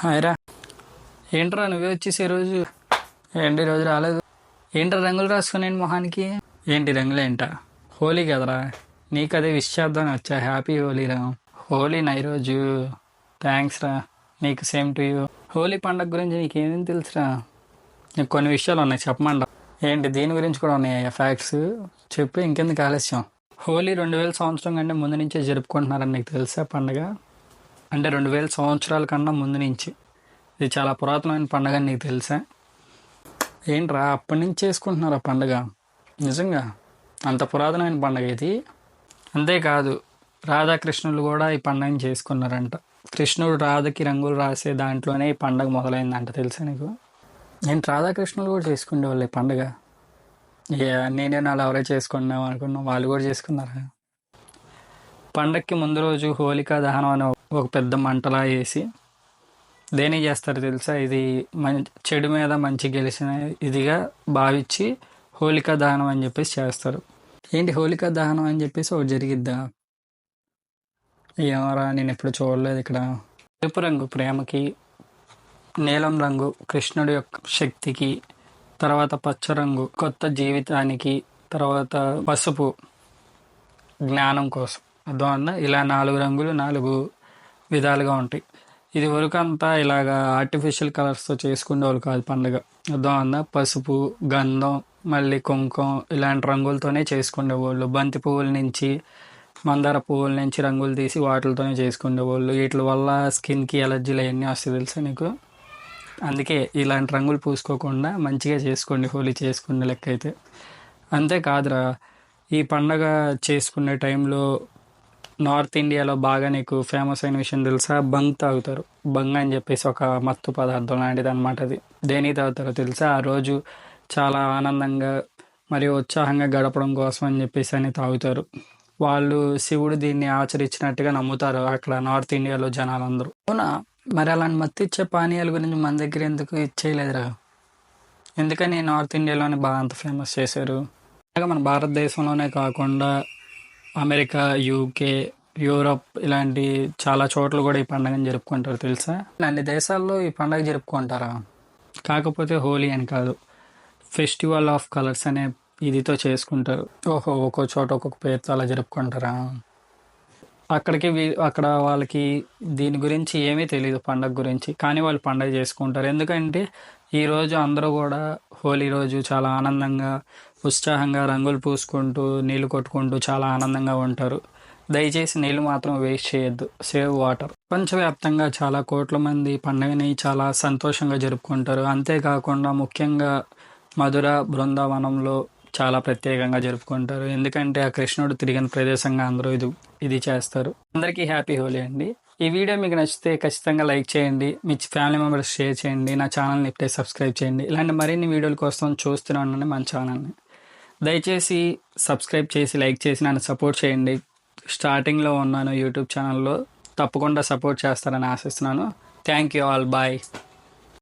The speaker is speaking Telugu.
హాయ్ రా. ఏంట్రా నువ్వే వచ్చేసి ఈరోజు? ఏంటి ఈరోజు రాలేదు? ఏంట్రా రంగులు రాసుకునేంటి మొహానికి? ఏంటి రంగులు ఏంటా? హోలీ కదరా, నీకు అదే విష్ చేద్దామని వచ్చా. హ్యాపీ హోలీ రా. హోలీనా ఈరోజు? థ్యాంక్స్ రా. నీకు సేమ్ టు యూ. హోలీ పండగ గురించి నీకేమేమి తెలుసురా? నీకు కొన్ని విషయాలు ఉన్నాయి చెప్పమంట. ఏంటి దీని గురించి కూడా ఉన్నాయి ఫ్యాక్ట్స్? చెప్పు, ఇంకెందుకు ఆలస్యం. హోలీ 2000 సంవత్సరం కంటే ముందు నుంచే జరుపుకుంటున్నారని నీకు తెలుసా పండగ? అంటే 2000 సంవత్సరాల కన్నా ముందు నుంచి. ఇది చాలా పురాతనమైన పండగ అని నీకు తెలుసా? ఏంట్రా అప్పటి నుంచి చేసుకుంటున్నారు ఆ పండగ? నిజంగా అంత పురాతనమైన పండగ ఇది. అంతేకాదు, రాధాకృష్ణులు కూడా ఈ పండగని చేసుకున్నారంట. కృష్ణుడు రాధకి రంగులు రాసే దాంట్లోనే ఈ పండగ మొదలైందంట. తెలుసా నీకు? ఏంటి రాధాకృష్ణులు కూడా చేసుకునే వాళ్ళు ఈ పండగ? నేనే నాలో ఎవరో చేసుకున్నాం అనుకున్నాం, వాళ్ళు కూడా చేసుకున్నారా? పండక్కి ముందు రోజు హోలికా దహనం అనే ఒక పెద్ద మంటలా వేసి దేనికి చేస్తారు తెలుసా? ఇది చెడు మీద మంచి గెలిచిన ఇదిగా భావించి హోలికా దహనం అని చెప్పేసి చేస్తారు. ఏంటి హోలికా దహనం అని చెప్పేసి ఒకటి జరిగిద్దా? ఏమరా, నేను ఎప్పుడు చూడలేదు ఇక్కడ. ఎరుపు రంగు ప్రేమకి, నీలం రంగు కృష్ణుడి యొక్క శక్తికి, తర్వాత పచ్చ రంగు కొత్త జీవితానికి, తర్వాత పసుపు జ్ఞానం కోసం. అర్థమన్నా? ఇలా 4 రంగులు 4 విధాలుగా ఉంటాయి. ఇది వరకు అంతా ఇలాగా ఆర్టిఫిషియల్ కలర్స్తో చేసుకునేవాళ్ళు కాదు పండుగ. అర్థమన్నా? పసుపు, గంధం, మళ్ళీ కుంకుమ ఇలాంటి రంగులతోనే చేసుకునేవాళ్ళు. బంతి పువ్వుల నుంచి, మందార పువ్వుల నుంచి రంగులు తీసి వాటితోనే చేసుకునేవాళ్ళు. వీటి వల్ల స్కిన్కి ఎలర్జీలు అవన్నీ వస్తాయి తెలుసా నీకు? అందుకే ఇలాంటి రంగులు పూసుకోకుండా మంచిగా చేసుకోండి హోలీ చేసుకునే లెక్క అయితే. అంతేకాదురా, ఈ పండగ చేసుకునే టైంలో నార్త్ ఇండియాలో బాగా నీకు ఫేమస్ అయిన విషయం తెలుసా? బంగ్ తాగుతారు. బంగ్ అని చెప్పేసి ఒక మత్తు పదార్థం లాంటిది అనమాట. అది దేనికి తాగుతారో తెలుసా? ఆ రోజు చాలా ఆనందంగా మరియు ఉత్సాహంగా గడపడం కోసం అని చెప్పేసి అని తాగుతారు. వాళ్ళు శివుడు దీన్ని ఆచరించినట్టుగా నమ్ముతారు అక్కడ నార్త్ ఇండియాలో జనాలందరూ. అవునా? మరి అలాంటి మత్తు ఇచ్చే పానీయాల గురించి మన దగ్గర ఎందుకు ఇచ్చేయలేదురా? ఎందుకని నార్త్ ఇండియాలోనే బాగా అంత ఫేమస్ చేశారు? అలాగే మన భారతదేశంలోనే కాకుండా అమెరికా, యూకే, యూరప్ ఇలాంటి చాలా చోట్ల కూడా ఈ పండుగను జరుపుకుంటారు తెలుసా? అన్ని దేశాల్లో ఈ పండుగ జరుపుకుంటారా? కాకపోతే హోలీ అని కాదు, ఫెస్టివల్ ఆఫ్ కలర్స్ అనే ఇదితో చేసుకుంటారు. ఓహో, ఒక్కో చోట ఒక్కొక్క పేరుతో అలా జరుపుకుంటారా? అక్కడ వాళ్ళకి దీని గురించి ఏమీ తెలియదు పండగ గురించి, కానీ వాళ్ళు పండగ చేసుకుంటారు. ఎందుకంటే ఈరోజు అందరూ కూడా హోలీ రోజు చాలా ఆనందంగా ఉత్సాహంగా రంగులు పూసుకుంటూ నీళ్లు కొట్టుకుంటూ చాలా ఆనందంగా ఉంటారు. దయచేసి నీళ్ళు మాత్రం వేస్ట్ చేయొద్దు. Save water. ప్రపంచవ్యాప్తంగా చాలా కోట్ల మంది పండుగని చాలా సంతోషంగా జరుపుకుంటారు. అంతేకాకుండా ముఖ్యంగా మధుర, బృందావనంలో చాలా ప్రత్యేకంగా జరుపుకుంటారు. ఎందుకంటే ఆ కృష్ణుడు తిరిగిన ప్రదేశంగా అందరూ ఇది చేస్తారు. అందరికీ హ్యాపీ హోలీ అండి. ఈ వీడియో మీకు నచ్చితే ఖచ్చితంగా లైక్ చేయండి, మీ ఫ్యామిలీ మెంబర్స్ షేర్ చేయండి, నా ఛానల్ని ఇప్పుడే సబ్స్క్రైబ్ చేయండి. ఇలాంటి మరిన్ని వీడియోల కోసం చూస్తూనే ఉండండి మన ఛానల్ని. దయచేసి సబ్స్క్రైబ్ చేసి లైక్ చేసి నన్ను సపోర్ట్ చేయండి. స్టార్టింగ్లో ఉన్నాను యూట్యూబ్ ఛానల్లో, తప్పకుండా సపోర్ట్ చేస్తారని ఆశిస్తున్నాను. Thank you all. బాయ్.